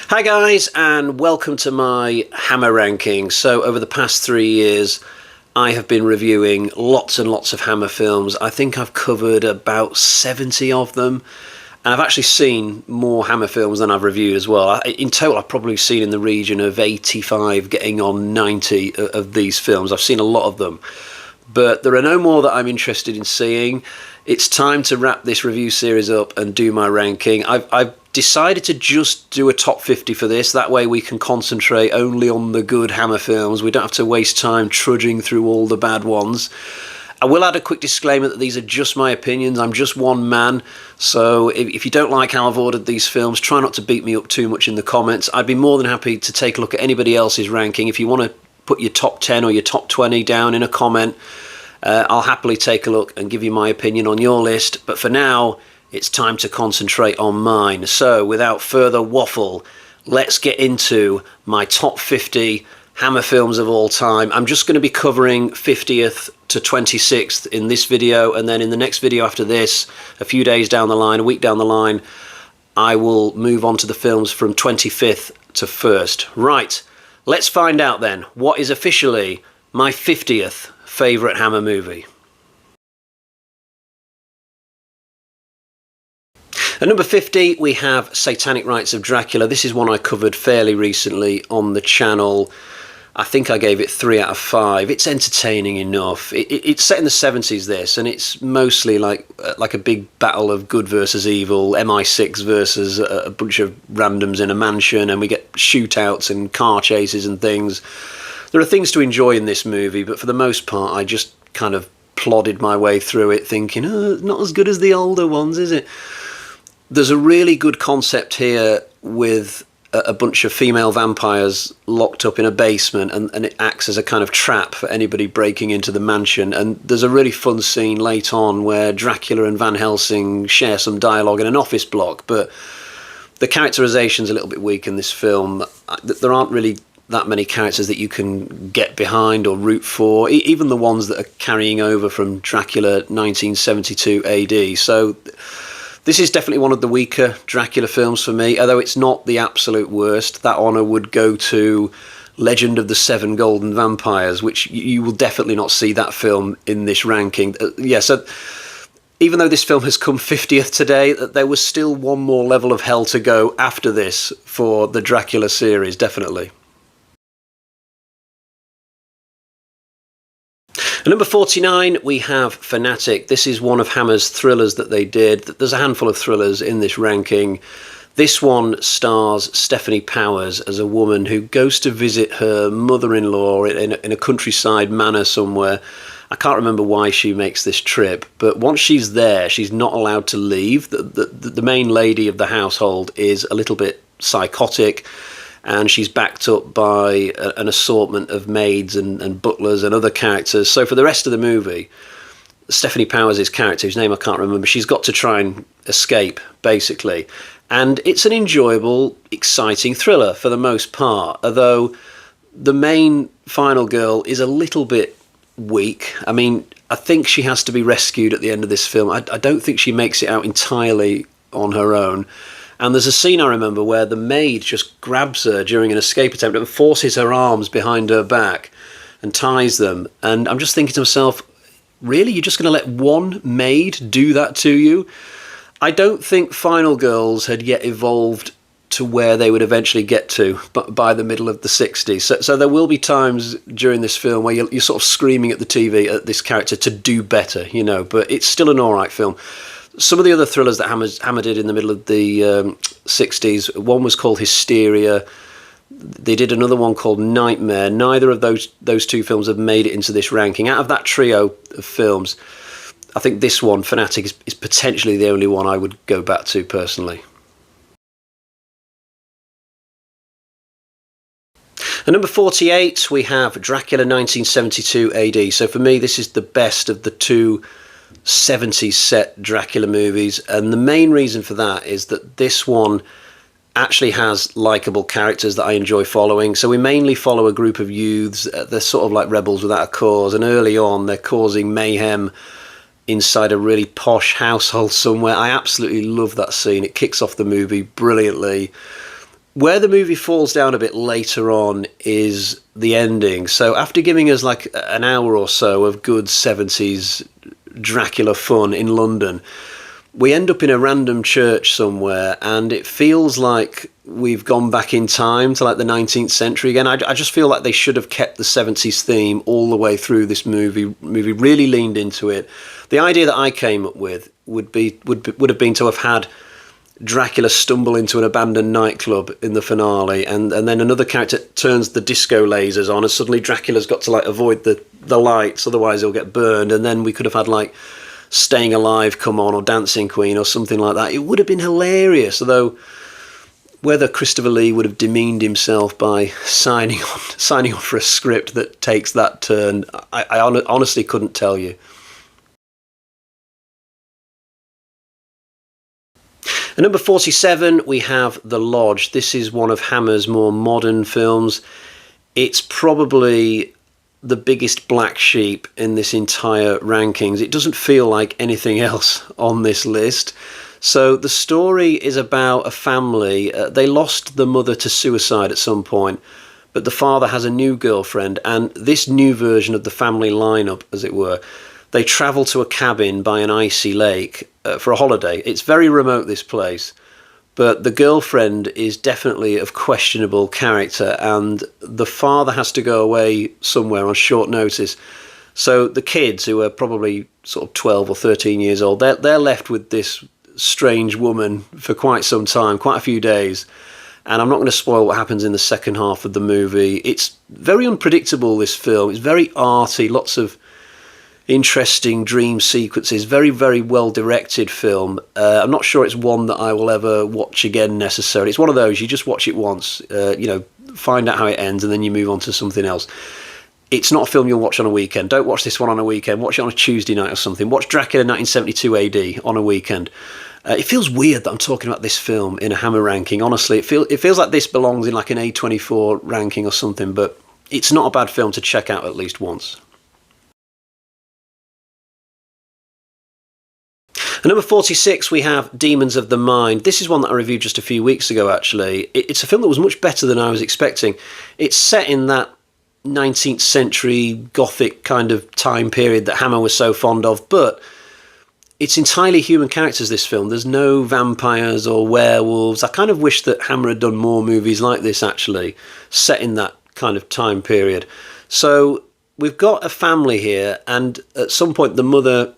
Hi guys, and welcome to my Hammer ranking. So over the past 3 years I have been reviewing lots and lots of Hammer films. I think I've covered about 70 of them, and I've actually seen more Hammer films than I've reviewed as well. In total I've probably seen in the region of 85 getting on 90 of these films. I've seen a lot of them, but there are no more that I'm interested in seeing. It's time to wrap this review series up and do my ranking. I've decided to just do a top 50 for this. That way we can concentrate only on the good Hammer films. We don't have to waste time trudging through all the bad ones. I will add a quick disclaimer that these are just my opinions. I'm just one man, so if you don't like how I've ordered these films, try not to beat me up too much in the comments. I'd be more than happy to take a look at anybody else's ranking. If you want to put your top 10 or your top 20 down in a comment, I'll happily take a look and give you my opinion on your list. But for now, it's time to concentrate on mine. So without further waffle, let's get into my top 50 Hammer films of all time. I'm just going to be covering 50th to 26th in this video, and then in the next video after this, a few days down the line, a week down the line, I will move on to the films from 25th to 1st. Right, let's find out then what is officially my 50th favourite Hammer movie. At number 50 we have Satanic Rites of Dracula. This is one I covered fairly recently on the channel. I think I gave it 3 out of 5. It's entertaining enough. It's set in the 70s, this, and it's mostly like a big battle of good versus evil, MI6 versus a bunch of randoms in a mansion, and we get shootouts and car chases and things. There are things to enjoy in this movie, but for the most part I just kind of plodded my way through it thinking, oh, not as good as the older ones, is it? There's a really good concept here with a bunch of female vampires locked up in a basement, and it acts as a kind of trap for anybody breaking into the mansion. And there's a really fun scene late on where Dracula and Van Helsing share some dialogue in an office block, but the characterization's a little bit weak in this film. There aren't really that many characters that you can get behind or root for, even the ones that are carrying over from Dracula 1972 AD. So this is definitely one of the weaker Dracula films for me, although it's not the absolute worst. That honour would go to Legend of the Seven Golden Vampires, which you will definitely not see that film in this ranking. Yeah, so even though this film has come 50th today, there was still one more level of hell to go after this for the Dracula series, definitely. At number 49 we have Fanatic. This is one of Hammer's thrillers that they did. There's a handful of thrillers in this ranking. This one stars Stephanie Powers as a woman who goes to visit her mother-in-law in a countryside manor somewhere. I can't remember why she makes this trip, but once she's there, she's not allowed to leave. The main lady of the household is a little bit psychotic, and she's backed up by an assortment of maids and butlers and other characters. So for the rest of the movie, Stephanie Powers' character, whose name I can't remember, she's got to try and escape, basically. And it's an enjoyable, exciting thriller for the most part, although the main final girl is a little bit weak. I mean, I think she has to be rescued at the end of this film. I don't think she makes it out entirely on her own. And there's a scene I remember where the maid just grabs her during an escape attempt and forces her arms behind her back and ties them. And I'm just thinking to myself, really? You're just going to let one maid do that to you? I don't think Final Girls had yet evolved to where they would eventually get to by the middle of the 60s. So there will be times during this film where you're sort of screaming at the TV at this character to do better, you know, but it's still an all right film. Some of the other thrillers that Hammer did in the middle of the 60s, one was called Hysteria. They did another one called Nightmare. Neither of those two films have made it into this ranking. Out of that trio of films, I think this one, Fanatic, is potentially the only one I would go back to personally. At number 48, we have Dracula 1972 AD. So for me, this is the best of the two 70s set Dracula movies, and the main reason for that is that this one actually has likeable characters that I enjoy following. So we mainly follow a group of youths. They're sort of like rebels without a cause, and early on they're causing mayhem inside a really posh household somewhere. I absolutely love that scene. It kicks off the movie brilliantly. Where the movie falls down a bit later on is the ending. So after giving us like an hour or so of good 70s Dracula fun in London, we end up in a random church somewhere, and it feels like we've gone back in time to like the 19th century again. I just feel like they should have kept the 70s theme all the way through this movie. Really leaned into it. The idea that I came up with would have been to have had Dracula stumble into an abandoned nightclub in the finale, and then another character turns the disco lasers on, and suddenly Dracula's got to like avoid the lights, otherwise he'll get burned. And then we could have had like Staying Alive come on, or Dancing Queen, or something like that. It would have been hilarious, although whether Christopher Lee would have demeaned himself by signing on for a script that takes that turn, I honestly couldn't tell you. At number 47, we have The Lodge. This is one of Hammer's more modern films. It's probably the biggest black sheep in this entire rankings. It doesn't feel like anything else on this list. So the story is about a family. They lost the mother to suicide at some point, but the father has a new girlfriend, and this new version of the family lineup, as it were, they travel to a cabin by an icy lake for a holiday. It's very remote, this place, but the girlfriend is definitely of questionable character, and the father has to go away somewhere on short notice. So the kids, who are probably sort of 12 or 13 years old, they're left with this strange woman for quite some time, quite a few days. And I'm not going to spoil what happens in the second half of the movie. It's very unpredictable, this film. It's very arty, lots of interesting dream sequences, very, very well directed film. I'm not sure it's one that I will ever watch again necessarily. It's one of those, you just watch it once, find out how it ends, and then you move on to something else. It's not a film you'll watch on a weekend. Don't watch this one on a weekend. Watch it on a Tuesday night or something. Watch Dracula 1972 AD on a weekend. It feels weird that I'm talking about this film in a Hammer ranking. Honestly, it feels like this belongs in like an A24 ranking or something, but it's not a bad film to check out at least once. At number 46, we have Demons of the Mind. This is one that I reviewed just a few weeks ago, actually. It's a film that was much better than I was expecting. It's set in that 19th century Gothic kind of time period that Hammer was so fond of, but it's entirely human characters, this film. There's no vampires or werewolves. I kind of wish that Hammer had done more movies like this, actually, set in that kind of time period. So we've got a family here, and at some point the mother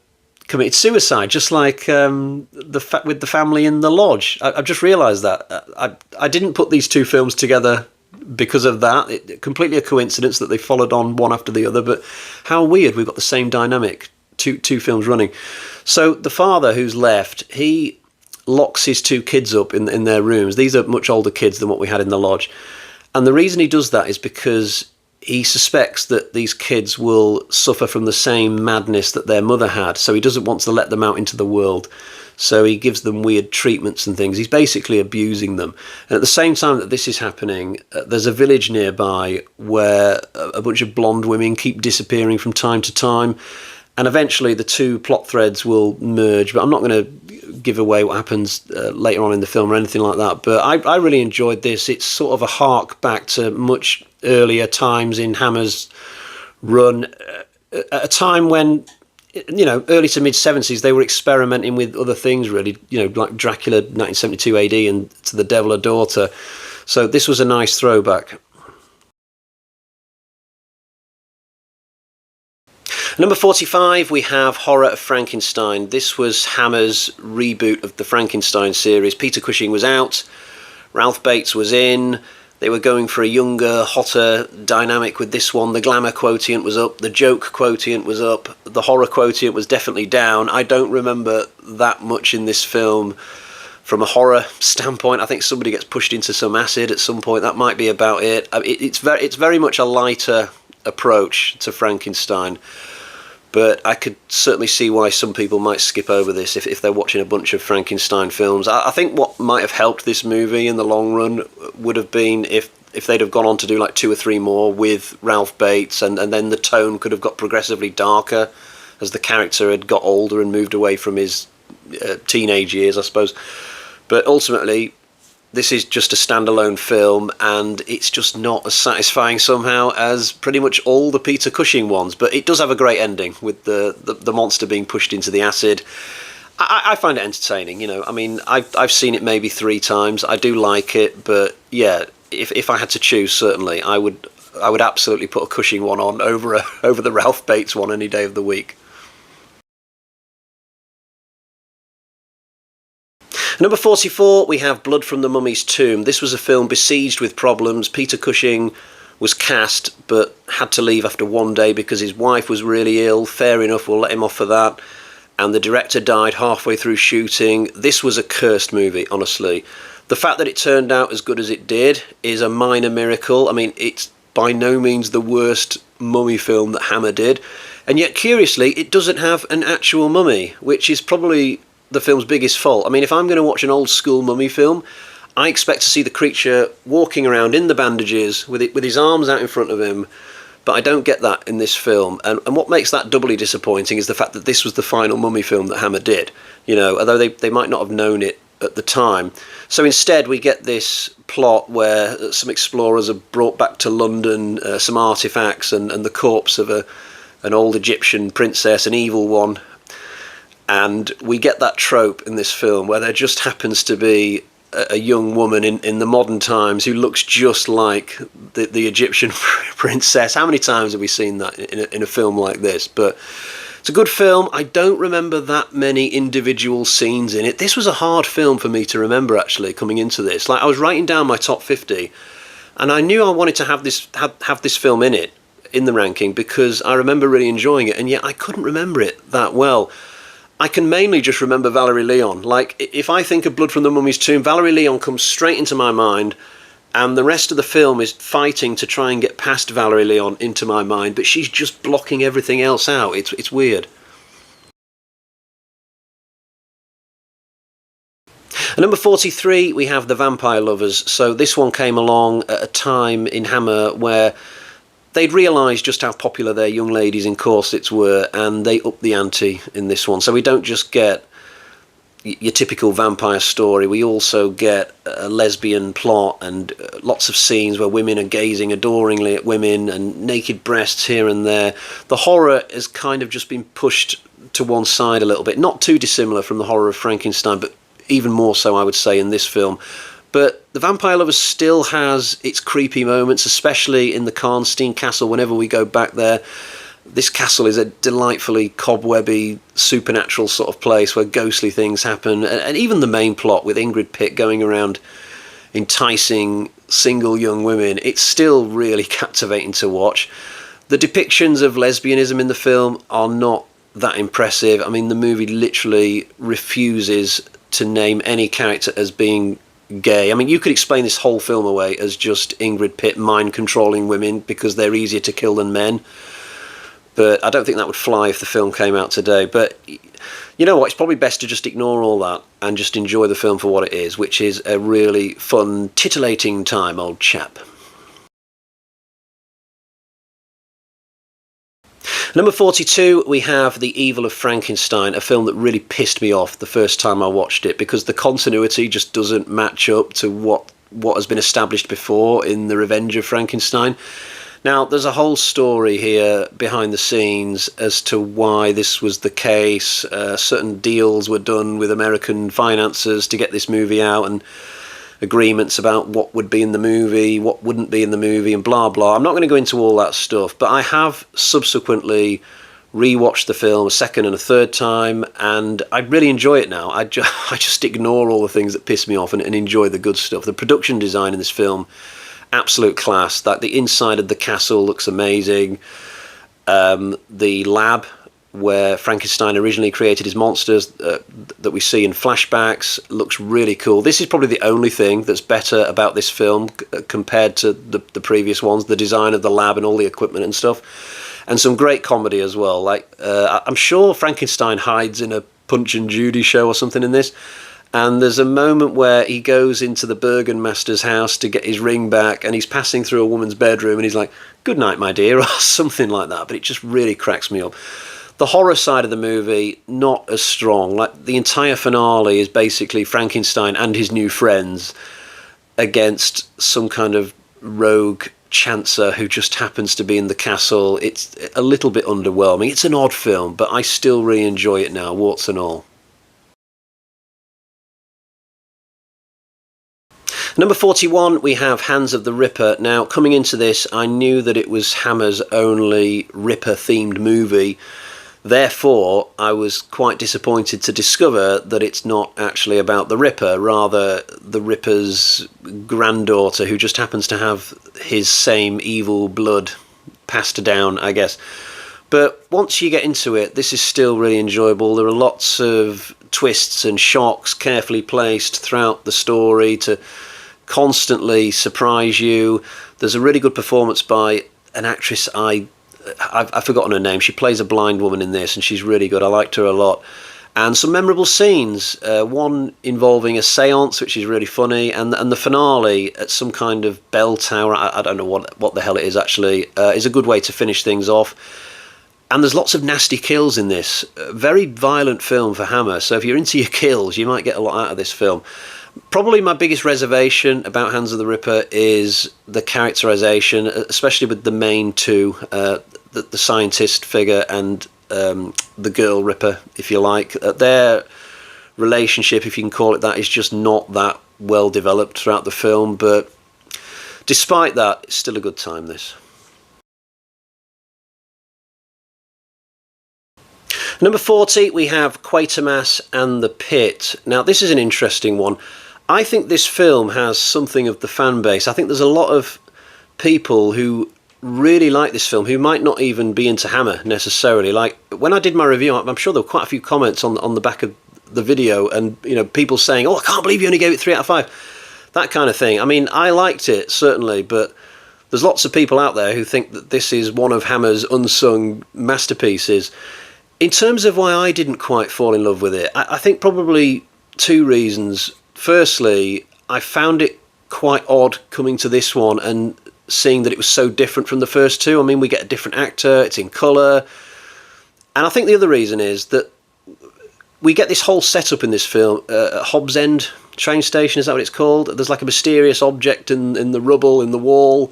committed suicide, just like with the family in The Lodge. I've just realised that. I didn't put these two films together because of that. Completely a coincidence that they followed on one after the other, but how weird, we've got the same dynamic, two films running. So the father who's left, he locks his two kids up in their rooms. These are much older kids than what we had in The Lodge. And the reason he does that is because he suspects that these kids will suffer from the same madness that their mother had, so he doesn't want to let them out into the world. So he gives them weird treatments and things. He's basically abusing them. And at the same time that this is happening, there's a village nearby where a bunch of blonde women keep disappearing from time to time. And eventually the two plot threads will merge, but I'm not going to give away what happens later on in the film or anything like that. But I really enjoyed this. It's sort of a hark back to much earlier times in Hammer's run, at a time when, early to mid 70s, they were experimenting with other things, really, like Dracula 1972 AD and To the Devil a Daughter. So this was a nice throwback. Number 45, we have Horror of Frankenstein. This was Hammer's reboot of the Frankenstein series. Peter Cushing was out, Ralph Bates was in. They were going for a younger, hotter dynamic with this one. The glamour quotient was up, the joke quotient was up, the horror quotient was definitely down. I don't remember that much in this film from a horror standpoint. I think somebody gets pushed into some acid at some point. That might be about it. It's very much a lighter approach to Frankenstein. But I could certainly see why some people might skip over this if they're watching a bunch of Frankenstein films. I think what might have helped this movie in the long run would have been if they'd have gone on to do like 2 or 3 more with Ralph Bates, and then the tone could have got progressively darker as the character had got older and moved away from his teenage years, I suppose. But ultimately, this is just a standalone film, and it's just not as satisfying somehow as pretty much all the Peter Cushing ones. But it does have a great ending with the monster being pushed into the acid. I find it entertaining, you know. I mean, I've seen it maybe 3 times. I do like it, but yeah, if I had to choose, certainly I would absolutely put a Cushing one on over the Ralph Bates one any day of the week. Number 44, we have Blood from the Mummy's Tomb. This was a film besieged with problems. Peter Cushing was cast, but had to leave after 1 day because his wife was really ill. Fair enough, we'll let him off for that. And the director died halfway through shooting. This was a cursed movie, honestly. The fact that it turned out as good as it did is a minor miracle. I mean, it's by no means the worst mummy film that Hammer did. And yet, curiously, it doesn't have an actual mummy, which is probably the film's biggest fault. I mean, if I'm going to watch an old school mummy film, I expect to see the creature walking around in the bandages with his arms out in front of him, but I don't get that in this film. And what makes that doubly disappointing is the fact that this was the final mummy film that Hammer did, you know, although they might not have known it at the time. So instead we get this plot where some explorers are brought back to London, some artifacts and the corpse of an old Egyptian princess, an evil one. And we get that trope in this film where there just happens to be a young woman in the modern times who looks just like the Egyptian princess. How many times have we seen that in a film like this? But it's a good film. I don't remember that many individual scenes in it. This was a hard film for me to remember, actually, coming into this. Like, I was writing down my top 50, and I knew I wanted to have this film in it, in the ranking, because I remember really enjoying it, and yet I couldn't remember it that well. I can mainly just remember Valerie Leon. Like, if I think of Blood from the Mummy's Tomb, Valerie Leon comes straight into my mind, and the rest of the film is fighting to try and get past Valerie Leon into my mind, but she's just blocking everything else out. It's weird. At number 43, we have The Vampire Lovers. So this one came along at a time in Hammer where they'd realised just how popular their young ladies in corsets were, and they upped the ante in this one. So we don't just get your typical vampire story, we also get a lesbian plot and lots of scenes where women are gazing adoringly at women and naked breasts here and there. The horror has kind of just been pushed to one side a little bit, not too dissimilar from the horror of Frankenstein, but even more so, I would say, in this film. But The Vampire Lovers still has its creepy moments, especially in the Karnstein Castle. Whenever we go back there, this castle is a delightfully cobwebby, supernatural sort of place where ghostly things happen. And even the main plot with Ingrid Pitt going around enticing single young women, it's still really captivating to watch. The depictions of lesbianism in the film are not that impressive. I mean, the movie literally refuses to name any character as being gay. I mean, you could explain this whole film away as just Ingrid Pitt mind controlling women because they're easier to kill than men, but I don't think that would fly if the film came out today. But you know what, it's probably best to just ignore all that and just enjoy the film for what it is, which is a really fun, titillating time, old chap. Number 42, we have The Evil of Frankenstein, a film that really pissed me off the first time I watched it because the continuity just doesn't match up to what has been established before in The Revenge of Frankenstein. Now, there's a whole story here behind the scenes as to why this was the case. Certain deals were done with American financiers to get this movie out, and agreements about what would be in the movie, what wouldn't be in the movie, and blah blah. I'm not going to go into all that stuff, but I have subsequently rewatched the film a second and a third time, and I really enjoy it now. I just ignore all the things that piss me off and enjoy the good stuff. The production design in this film, absolute class. That the inside of the castle looks amazing. The lab where Frankenstein originally created his monsters that we see in flashbacks looks really cool. This is probably the only thing that's better about this film compared to the previous ones, the design of the lab and all the equipment and stuff. And some great comedy as well. Like I'm sure Frankenstein hides in a Punch and Judy show or something in this, and there's a moment where he goes into the Burgomaster's house to get his ring back, and he's passing through a woman's bedroom and he's like, "Good night, my dear," or something like that. But it just really cracks me up. The horror side of the movie, not as strong. Like, the entire finale is basically Frankenstein and his new friends against some kind of rogue chancer who just happens to be in the castle. It's a little bit underwhelming. It's an odd film, but I still really enjoy it now, warts and all. Number 41, we have Hands of the Ripper. Now, coming into this, I knew that it was Hammer's only Ripper-themed movie. Therefore, I was quite disappointed to discover that it's not actually about the Ripper, rather the Ripper's granddaughter, who just happens to have his same evil blood passed down, I guess. But once you get into it, this is still really enjoyable. There are lots of twists and shocks carefully placed throughout the story to constantly surprise you. There's a really good performance by an actress I've forgotten her name. She plays a blind woman in this, and she's really good. I liked her a lot. And some memorable scenes. One involving a séance, which is really funny, and the finale at some kind of bell tower. I don't know what the hell it is actually. Is a good way to finish things off. And there's lots of nasty kills in this. Very violent film for Hammer. So if you're into your kills, you might get a lot out of this film. Probably my biggest reservation about Hands of the Ripper is the characterization, especially with the main two, the scientist figure and the girl Ripper, if you like. Their relationship, if you can call it that, is just not that well developed throughout the film, but despite that, it's still a good time, this. Number 40, we have Quatermass and the Pit. Now, this is an interesting one. I think this film has something of the fan base. I think there's a lot of people who really like this film who might not even be into Hammer necessarily. Like, when I did my review, I'm sure there were quite a few comments on the back of the video, and people saying, "Oh, I can't believe you only gave it 3 out of 5." That kind of thing. I mean, I liked it, certainly, but there's lots of people out there who think that this is one of Hammer's unsung masterpieces. In terms of why I didn't quite fall in love with it, I think probably 2 reasons. Firstly, I found it quite odd coming to this one and seeing that it was so different from the first 2. I mean, we get a different actor, it's in colour. And I think the other reason is that we get this whole setup in this film at Hobbs End train station, is that what it's called? There's like a mysterious object in the rubble, in the wall.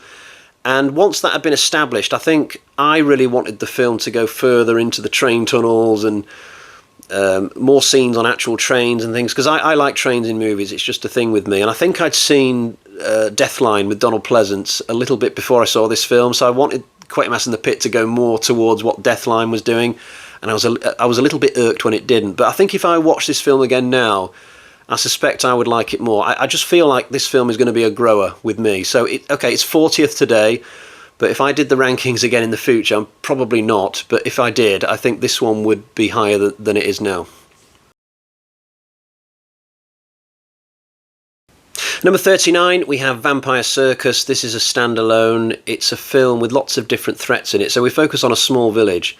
And once that had been established, I think I really wanted the film to go further into the train tunnels and more scenes on actual trains and things, because I like trains in movies. It's just a thing with me. And I think I'd seen Deathline with Donald Pleasance a little bit before I saw this film, so I wanted Quatermass and the Pit to go more towards what Deathline was doing, and I was a little bit irked when it didn't. But I think if I watch this film again now, I suspect I would like it more. I just feel like this film is going to be a grower with me. So, it's 40th today, but if I did the rankings again in the future, I'm probably not. But if I did, I think this one would be higher than it is now. Number 39, we have Vampire Circus. This is a standalone. It's a film with lots of different threats in it. So we focus on a small village.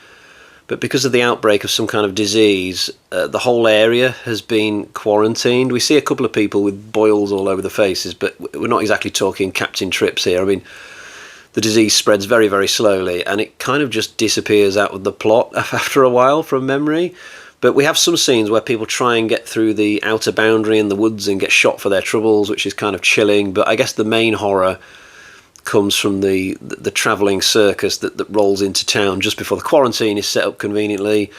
But because of the outbreak of some kind of disease, the whole area has been quarantined. We see a couple of people with boils all over the faces, but we're not exactly talking Captain Trips here. I mean, the disease spreads very, very slowly, and it kind of just disappears out of the plot after a while from memory. But we have some scenes where people try and get through the outer boundary in the woods and get shot for their troubles, which is kind of chilling. But I guess the main horror comes from the travelling circus that rolls into town just before the quarantine is set up conveniently,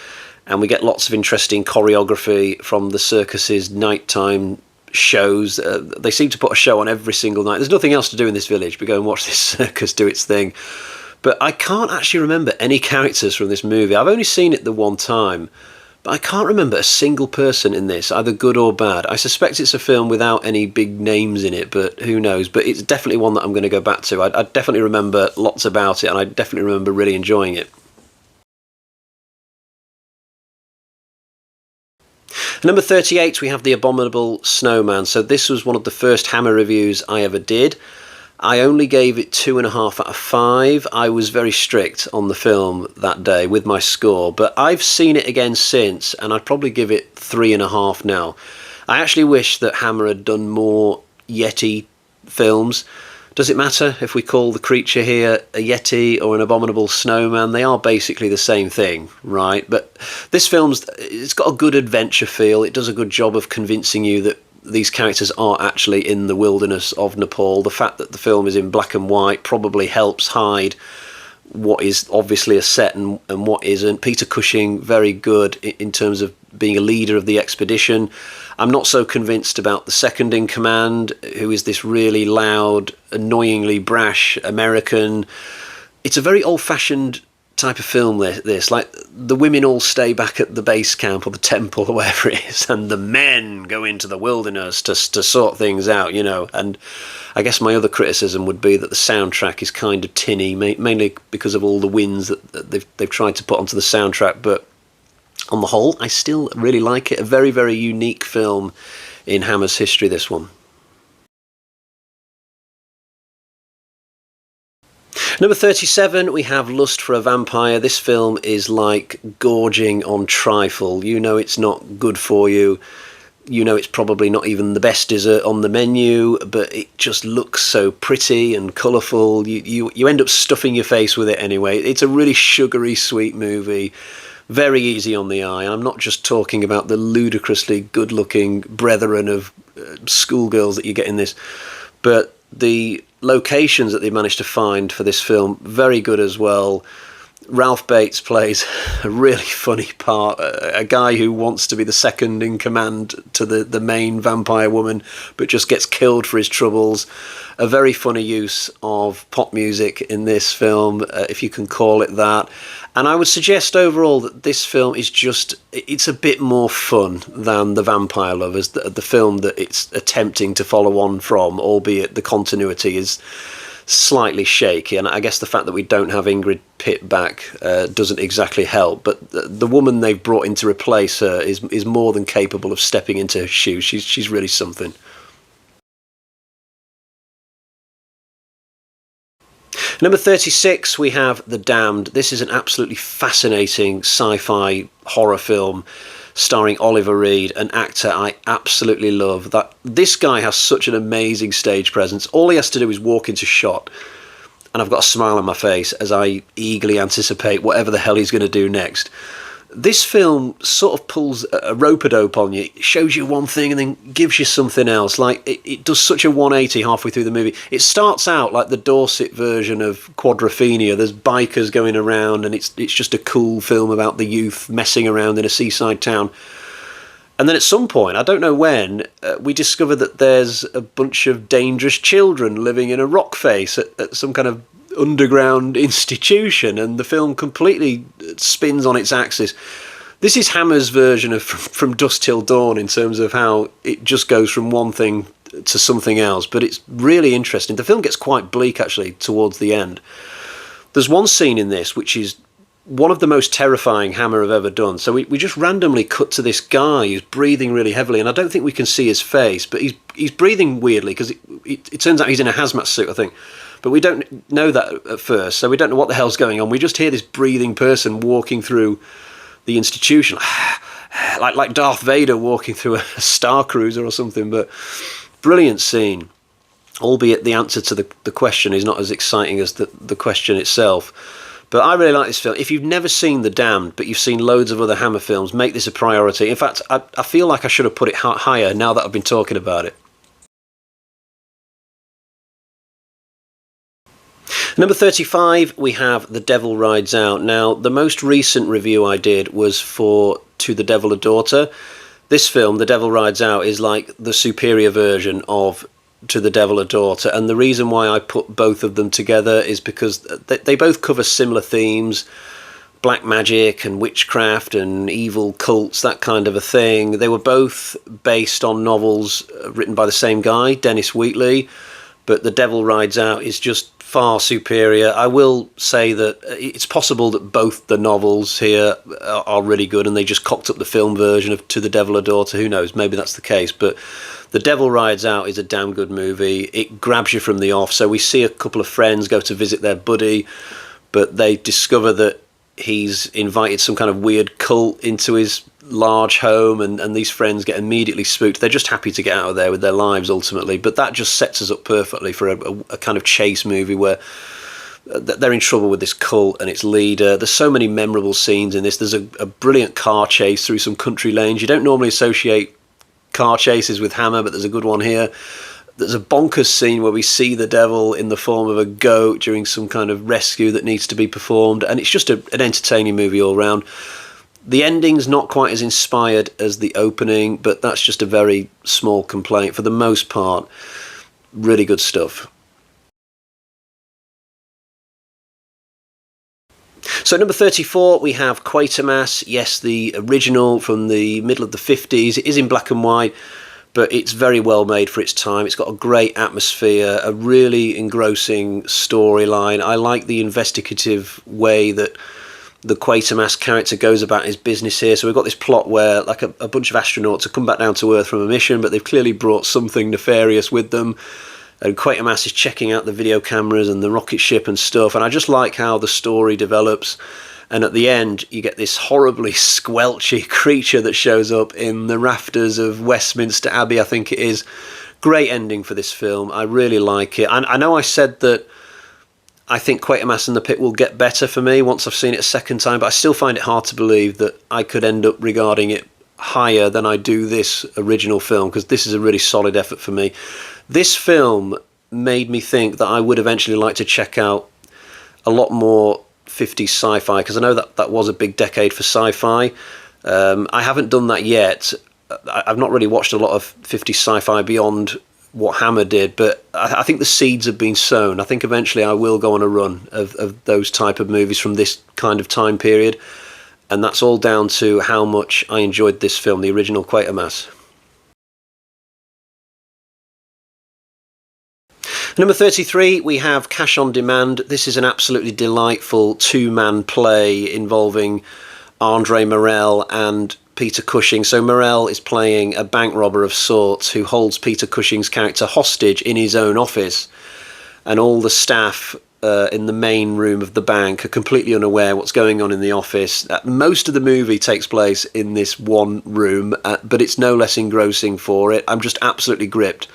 and we get lots of interesting choreography from the circus's nighttime shows. They seem to put a show on every single night. There's nothing else to do in this village but go and watch this circus do its thing. But I can't actually remember any characters from this movie. I've only seen it the one time, but I can't remember a single person in this, either good or bad. I suspect it's a film without any big names in it, but who knows. But it's definitely one that I'm going to go back to. I definitely remember lots about it, and I definitely remember really enjoying it. Number 38, we have The Abominable Snowman. So this was one of the first Hammer reviews I ever did. I only gave it 2.5 out of 5. I was very strict on the film that day with my score, but I've seen it again since, and I'd probably give it 3.5 now. I actually wish that Hammer had done more Yeti films. Does it matter if we call the creature here a yeti or an abominable snowman? They are basically the same thing, right? But this it's got a good adventure feel. It does a good job of convincing you that these characters are actually in the wilderness of Nepal. The fact that the film is in black and white probably helps hide what is obviously a set and what isn't. Peter Cushing, very good in terms of being a leader of the expedition. I'm not so convinced about the second in command, who is this really loud, annoyingly brash American. It's a very old-fashioned type of film, this. Like, the women all stay back at the base camp or the temple or wherever it is, and the men go into the wilderness to sort things out, you know. And I guess my other criticism would be that the soundtrack is kind of tinny, mainly because of all the wins that they've tried to put onto the soundtrack. But on the whole, I still really like it. A very, very unique film in Hammer's history, this one. Number 37, we have Lust for a Vampire. This film is like gorging on trifle. You know it's not good for you. You know it's probably not even the best dessert on the menu, but it just looks so pretty and colourful. You end up stuffing your face with it anyway. It's a really sugary, sweet movie. Very easy on the eye. I'm not just talking about the ludicrously good-looking brethren of schoolgirls that you get in this, but the locations that they managed to find for this film, very good as well. Ralph Bates plays a really funny part, a guy who wants to be the second in command to the main vampire woman, but just gets killed for his troubles. A very funny use of pop music in this film, if you can call it that. And I would suggest overall that this film is it's a bit more fun than The Vampire Lovers, the film that it's attempting to follow on from, albeit the continuity is slightly shaky. And I guess the fact that we don't have Ingrid Pitt back doesn't exactly help. But the woman they've brought in to replace her is more than capable of stepping into her shoes. She's really something. Number 36, we have The Damned. This is an absolutely fascinating sci-fi horror film starring Oliver Reed, an actor I absolutely love. This guy has such an amazing stage presence. All he has to do is walk into shot, and I've got a smile on my face as I eagerly anticipate whatever the hell he's going to do next. This film sort of pulls a rope-a-dope on you. It shows you one thing and then gives you something else. Like, it does such a 180 halfway through the movie. It starts out like the Dorset version of Quadrophenia. There's bikers going around, and it's just a cool film about the youth messing around in a seaside town. And then at some point, I don't know when, we discover that there's a bunch of dangerous children living in a rock face at some kind of underground institution, and the film completely spins on its axis. This is Hammer's version of From Dusk Till Dawn in terms of how it just goes from one thing to something else, but it's really interesting. The film gets quite bleak actually towards the end. There's one scene in this which is one of the most terrifying Hammer have ever done. So we just randomly cut to this guy who's breathing really heavily, and I don't think we can see his face, but he's breathing weirdly because it turns out he's in a hazmat suit, I think. But we don't know that at first, so we don't know what the hell's going on. We just hear this breathing person walking through the institution, like Darth Vader walking through a Star Cruiser or something. But brilliant scene, albeit the answer to the question is not as exciting as the question itself. But I really like this film. If you've never seen The Damned, but you've seen loads of other Hammer films, make this a priority. In fact, I feel like I should have put it higher now that I've been talking about it. Number 35, we have The Devil Rides Out. Now, the most recent review I did was for To the Devil a Daughter. This film, The Devil Rides Out, is like the superior version of To the Devil a Daughter. And the reason why I put both of them together is because they both cover similar themes. Black magic and witchcraft and evil cults, that kind of a thing. They were both based on novels written by the same guy, Dennis Wheatley. But The Devil Rides Out is just far superior. I will say that it's possible that both the novels here are really good and they just cocked up the film version of To the Devil a Daughter. Who knows? Maybe that's the case. But The Devil Rides Out is a damn good movie. It grabs you from the off. So we see a couple of friends go to visit their buddy, but they discover that he's invited some kind of weird cult into his large home, and these friends get immediately spooked. They're just happy to get out of there with their lives ultimately, but that just sets us up perfectly for a kind of chase movie where they're in trouble with this cult and its leader. There's so many memorable scenes in this. There's a brilliant car chase through some country lanes. You don't normally associate car chases with Hammer, but there's a good one here. There's a bonkers scene where we see the devil in the form of a goat during some kind of rescue that needs to be performed, and it's just an entertaining movie all round. The ending's not quite as inspired as the opening, but that's just a very small complaint. For the most part, really good stuff. So number 34, we have Quatermass. Yes, the original from the middle of the 50s. It is in black and white, but it's very well made for its time. It's got a great atmosphere, a really engrossing storyline. I like the investigative way that the Quatermass character goes about his business here. So we've got this plot where like a bunch of astronauts have come back down to Earth from a mission, but they've clearly brought something nefarious with them. And Quatermass is checking out the video cameras and the rocket ship and stuff. And I just like how the story develops. And at the end, you get this horribly squelchy creature that shows up in the rafters of Westminster Abbey, I think it is. Great ending for this film. I really like it. I know I said that I think Quatermass and the Pit will get better for me once I've seen it a second time, but I still find it hard to believe that I could end up regarding it higher than I do this original film, because this is a really solid effort for me. This film made me think that I would eventually like to check out a lot more 50s sci-fi, because I know that that was a big decade for sci-fi. I haven't done that yet. I've not really watched a lot of 50s sci-fi beyond what Hammer did, but I think the seeds have been sown. I think eventually I will go on a run of those type of movies from this kind of time period, and that's all down to how much I enjoyed this film, the original Quatermass. Number 33, we have Cash on Demand. This is an absolutely delightful two-man play involving Andre Morel and Peter Cushing. So Morel is playing a bank robber of sorts who holds Peter Cushing's character hostage in his own office, and all the staff in the main room of the bank are completely unaware what's going on in the office. Most of the movie takes place in this one room, but it's no less engrossing for it. I'm just absolutely gripped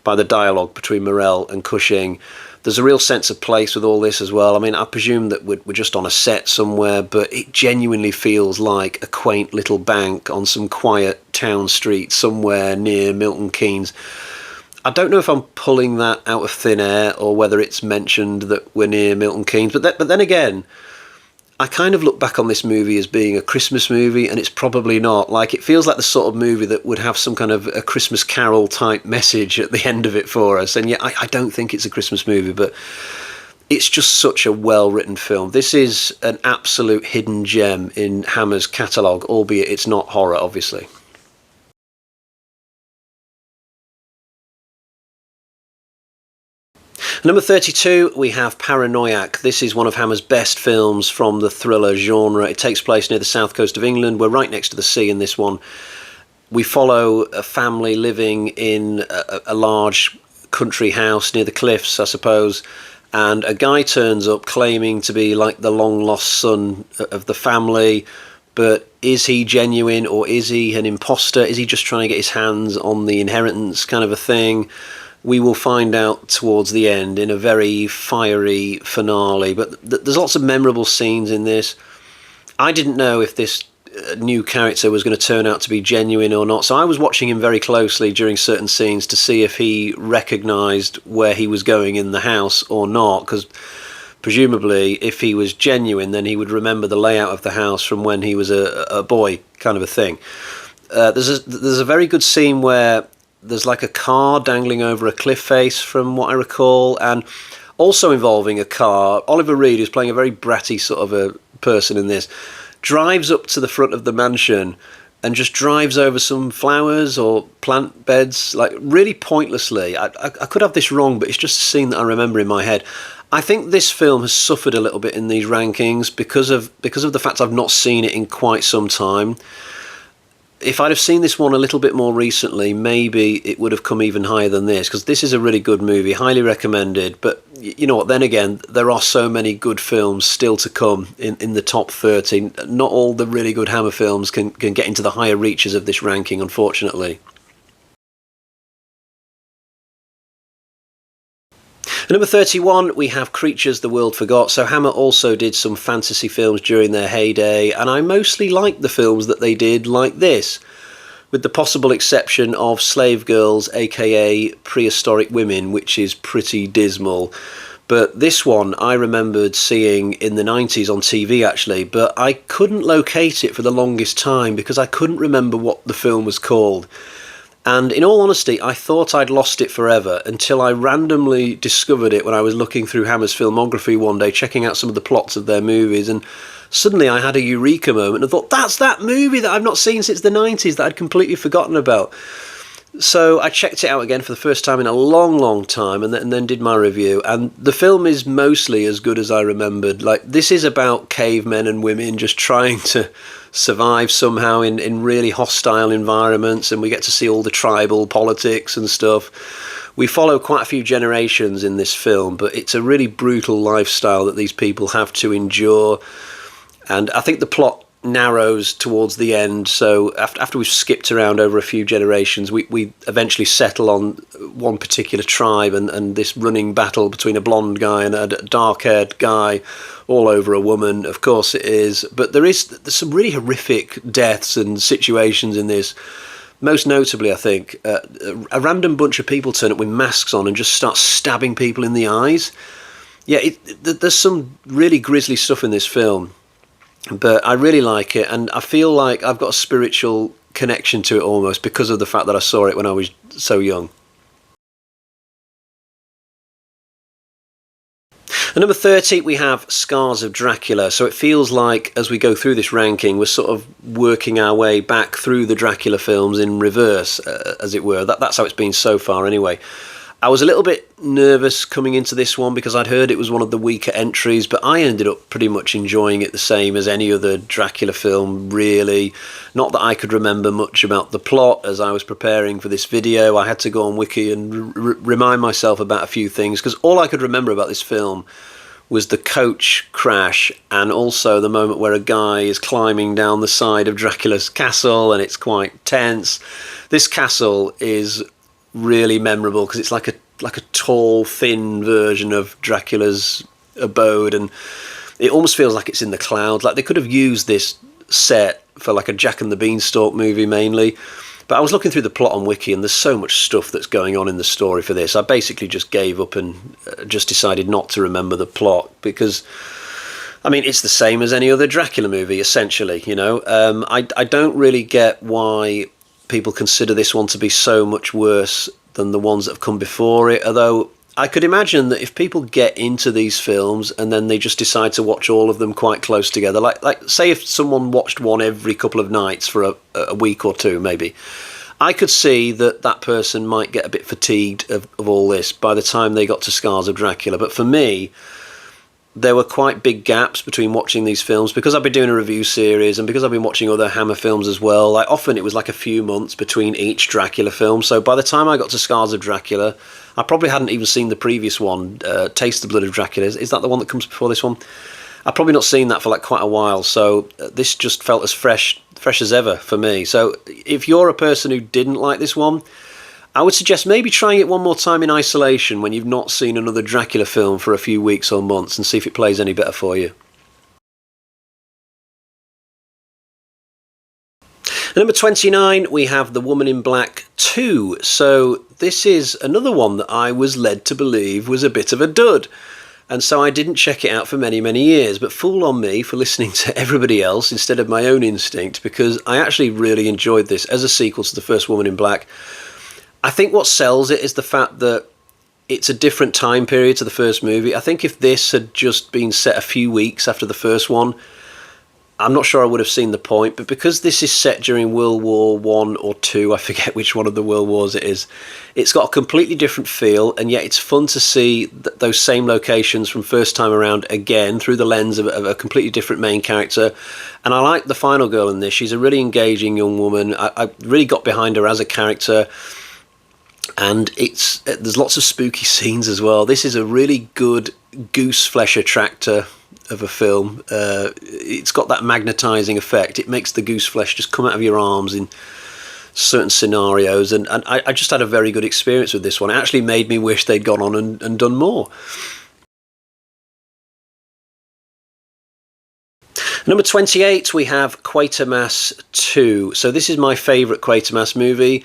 by the dialogue between Morel and Cushing. There's a real sense of place with all this as well. I mean, I presume that we're just on a set somewhere, but it genuinely feels like a quaint little bank on some quiet town street somewhere near Milton Keynes. I don't know if I'm pulling that out of thin air or whether it's mentioned that we're near Milton Keynes, but then again, I kind of look back on this movie as being a Christmas movie, and it's probably not. Like, it feels like the sort of movie that would have some kind of a Christmas Carol type message at the end of it for us. And yet I don't think it's a Christmas movie, but it's just such a well-written film. This is an absolute hidden gem in Hammer's catalogue, albeit it's not horror, obviously. Number 32, we have Paranoiac. This is one of Hammer's best films from the thriller genre. It takes place near the south coast of England. We're right next to the sea in this one. We follow a family living in a large country house near the cliffs, I suppose, and a guy turns up claiming to be like the long-lost son of the family, but is he genuine or is he an imposter? Is he just trying to get his hands on the inheritance kind of a thing? We will find out towards the end in a very fiery finale, but there's lots of memorable scenes in this. I didn't know if this new character was going to turn out to be genuine or not, so I was watching him very closely during certain scenes to see if he recognised where he was going in the house or not, because presumably if he was genuine then he would remember the layout of the house from when he was a boy, kind of a thing. There's a very good scene where there's like a car dangling over a cliff face, from what I recall, and also involving a car. Oliver Reed, who's playing a very bratty sort of a person in this, drives up to the front of the mansion and just drives over some flowers or plant beds, like really pointlessly. I could have this wrong, but it's just a scene that I remember in my head. I think this film has suffered a little bit in these rankings because of the fact I've not seen it in quite some time. if I'd have seen this one a little bit more recently, maybe it would have come even higher than this, because this is a really good movie, highly recommended. But you know what, then again, there are so many good films still to come in the top 30. Not all the really good Hammer films can get into the higher reaches of this ranking, unfortunately. At number 31, we have Creatures the World Forgot. So Hammer also did some fantasy films during their heyday, and I mostly liked the films that they did like this, with the possible exception of Slave Girls, aka Prehistoric Women, which is pretty dismal. But this one I remembered seeing in the 90s on TV, actually, but I couldn't locate it for the longest time because I couldn't remember what the film was called. And in all honesty, I thought I'd lost it forever until I randomly discovered it when I was looking through Hammer's filmography one day, checking out some of the plots of their movies, and suddenly I had a eureka moment and thought, that's that movie that I've not seen since the 90s that I'd completely forgotten about. So I checked it out again for the first time in a long, long time, and then did my review. And the film is mostly as good as I remembered. Like, this is about cavemen and women just trying to survive somehow in really hostile environments, and we get to see all the tribal politics and stuff. We follow quite a few generations in this film, but it's a really brutal lifestyle that these people have to endure. And I think the plot narrows towards the end, so after we've skipped around over a few generations, we eventually settle on one particular tribe, and this running battle between a blonde guy and a dark-haired guy all over a woman. Of course it is, but there's some really horrific deaths and situations in this. Most notably, I think, a random bunch of people turn up with masks on and just start stabbing people in the eyes. Yeah, there's some really grisly stuff in this film, but I really like it, and I feel like I've got a spiritual connection to it almost because of the fact that I saw it when I was so young. At number 30, we have Scars of Dracula. So it feels like, as we go through this ranking, we're sort of working our way back through the Dracula films in reverse, as it were. That's how it's been so far anyway. I was a little bit nervous coming into this one because I'd heard it was one of the weaker entries, but I ended up pretty much enjoying it the same as any other Dracula film, really. Not that I could remember much about the plot as I was preparing for this video. I had to go on Wiki and remind myself about a few things, because all I could remember about this film was the coach crash, and also the moment where a guy is climbing down the side of Dracula's castle, and it's quite tense. This castle is really memorable because it's like a tall, thin version of Dracula's abode, and it almost feels like it's in the clouds. Like they could have used this set for like a Jack and the Beanstalk movie mainly. But I was looking through the plot on Wiki, and there's so much stuff that's going on in the story for this. I basically just gave up and just decided not to remember the plot because, I mean, it's the same as any other Dracula movie, essentially, you know. I don't really get why people consider this one to be so much worse than the ones that have come before it, although I could imagine that if people get into these films and then they just decide to watch all of them quite close together, like say if someone watched one every couple of nights for a week or two maybe, I could see that person might get a bit fatigued of all this by the time they got to Scars of Dracula. But for me, there were quite big gaps between watching these films because I've been doing a review series and because I've been watching other Hammer films as well. Like often it was like a few months between each Dracula film. So by the time I got to Scars of Dracula, I probably hadn't even seen the previous one, Taste the Blood of Dracula. Is that the one that comes before this one? I've probably not seen that for like quite a while. So this just felt as fresh as ever for me. So if you're a person who didn't like this one, I would suggest maybe trying it one more time in isolation when you've not seen another Dracula film for a few weeks or months and see if it plays any better for you. At number 29, we have The Woman in Black 2. So this is another one that I was led to believe was a bit of a dud. And so I didn't check it out for many, many years. But fool on me for listening to everybody else instead of my own instinct, because I actually really enjoyed this as a sequel to the first Woman in Black. I think what sells it is the fact that it's a different time period to the first movie. I think if this had just been set a few weeks after the first one, I'm not sure I would have seen the point, but because this is set during World War One or Two, I forget which one of the World Wars it is, it's got a completely different feel, and yet it's fun to see those same locations from first time around again through the lens of a completely different main character. And I like the final girl in this. She's a really engaging young woman. I really got behind her as a character. And there's lots of spooky scenes as well. This is a really good goose flesh attractor of a film. It's got that magnetizing effect. It makes the goose flesh just come out of your arms in certain scenarios, and I just had a very good experience with this one. It actually made me wish they'd gone on and done more. Number 28, we have Quatermass 2. So this is my favourite Quatermass movie,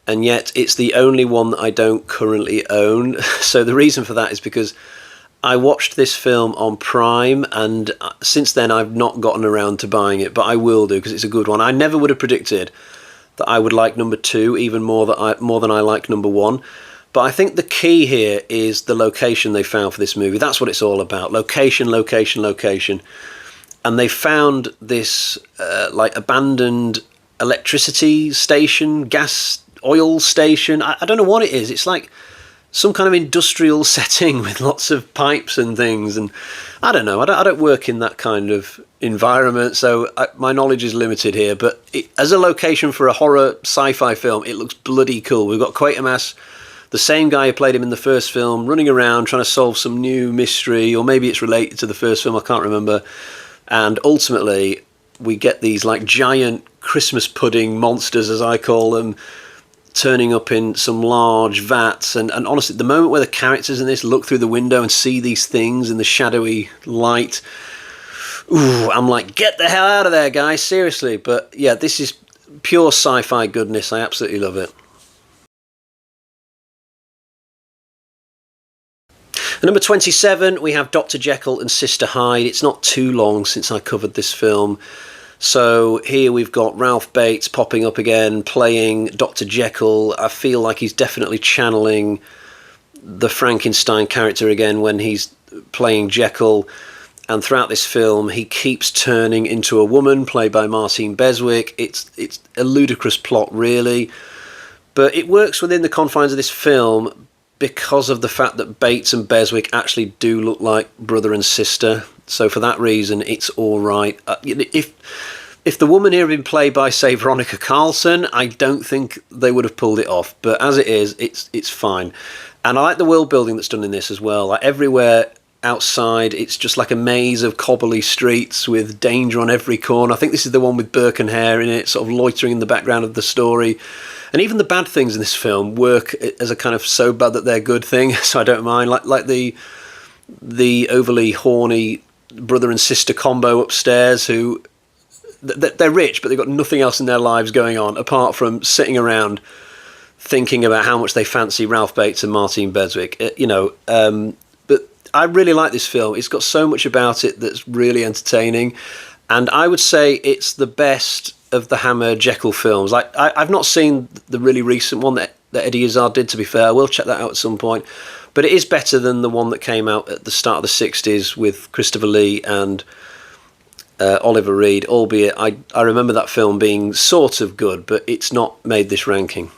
and yet it's the only one that I don't currently own. So the reason for that is because I watched this film on Prime, and since then I've not gotten around to buying it, but I will do because it's a good one. I never would have predicted that I would like number 2 even more than I like number 1. But I think the key here is the location they found for this movie. That's what it's all about. Location, location, location. And they found this like abandoned electricity station, gas, oil station. I don't know what it is. It's like some kind of industrial setting with lots of pipes and things, and I don't know. I don't work in that kind of environment, so my knowledge is limited here. But as a location for a horror sci-fi film, it looks bloody cool. We've got Quatermass, the same guy who played him in the first film, running around trying to solve some new mystery, or maybe it's related to the first film. I can't remember. And ultimately, we get these like giant Christmas pudding monsters, as I call them, turning up in some large vats, and honestly, the moment where the characters in this look through the window and see these things in the shadowy light, ooh, I'm like, get the hell out of there, guys, seriously. But yeah, this is pure sci-fi goodness. I absolutely love it. At number 27, we have Dr. Jekyll and Sister Hyde. It's not too long since I covered this film. So here we've got Ralph Bates popping up again, playing Dr. Jekyll. I feel like he's definitely channeling the Frankenstein character again when he's playing Jekyll. And throughout this film, he keeps turning into a woman, played by Martine Beswick. It's a ludicrous plot, really. But it works within the confines of this film because of the fact that Bates and Beswick actually do look like brother and sister. So for that reason, it's all right. If the woman here had been played by, say, Veronica Carlson, I don't think they would have pulled it off. But as it is, it's fine. And I like the world building that's done in this as well. Like everywhere outside, it's just like a maze of cobbly streets with danger on every corner. I think this is the one with Burke and Hare in it, sort of loitering in the background of the story. And even the bad things in this film work as a kind of so bad that they're good thing, so I don't mind. Like the overly horny brother and sister combo upstairs who they're rich, but they've got nothing else in their lives going on apart from sitting around thinking about how much they fancy Ralph Bates and Martine Beswick. But I really like this film. It's got so much about it that's really entertaining, and I would say it's the best of the Hammer Jekyll films. Like I've not seen the really recent one that Eddie Izzard did, to be fair. I will check that out at some point. But it is better than the one that came out at the start of the 60s with Christopher Lee and Oliver Reed, albeit I remember that film being sort of good, but it's not made this ranking.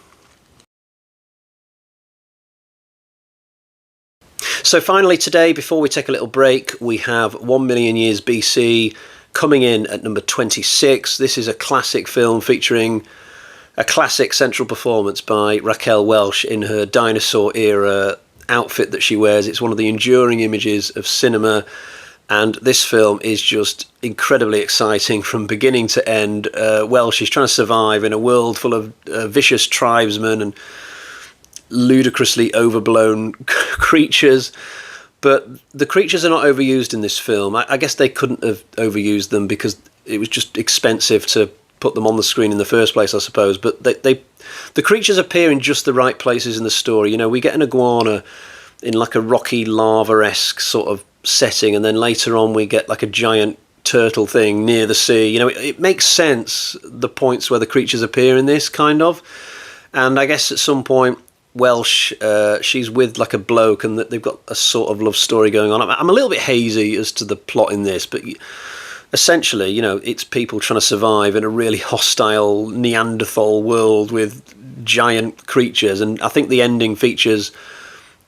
So finally today, before we take a little break, we have 1 Million Years BC coming in at number 26. This is a classic film featuring a classic central performance by Raquel Welch in her dinosaur era outfit that she wears. It's one of the enduring images of cinema, and this film is just incredibly exciting from beginning to end. Welch is trying to survive in a world full of vicious tribesmen and ludicrously overblown creatures, but the creatures are not overused in this film. I guess they couldn't have overused them because it was just expensive to put them on the screen in the first place, I suppose. But the creatures appear in just the right places in the story. You know, we get an iguana in like a rocky lava-esque sort of setting, and then later on we get like a giant turtle thing near the sea. You know, it makes sense, the points where the creatures appear in this, kind of. And I guess at some point Welsh, she's with like a bloke, and that they've got a sort of love story going on. I'm a little bit hazy as to the plot in this, but essentially, you know, it's people trying to survive in a really hostile Neanderthal world with giant creatures. And I think the ending features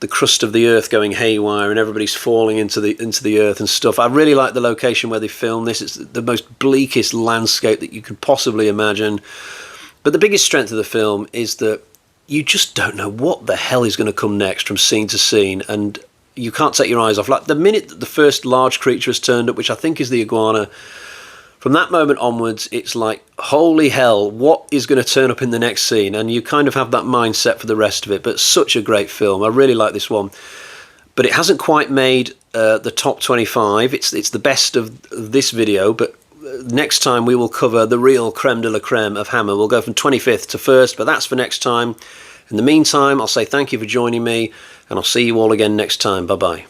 the crust of the earth going haywire and everybody's falling into the earth and stuff. I really like the location where they filmed this. It's the most bleakest landscape that you could possibly imagine. But the biggest strength of the film is that you just don't know what the hell is going to come next from scene to scene, and you can't take your eyes off. Like the minute that the first large creature has turned up, which I think is the iguana, from that moment onwards, it's like, holy hell, what is going to turn up in the next scene? And you kind of have that mindset for the rest of it. But such a great film. I really like this one. But it hasn't quite made the top 25. It's the best of this video. But next time we will cover the real creme de la creme of Hammer. We'll go from 25th to 1st, but that's for next time. In the meantime, I'll say thank you for joining me, and I'll see you all again next time. Bye-bye.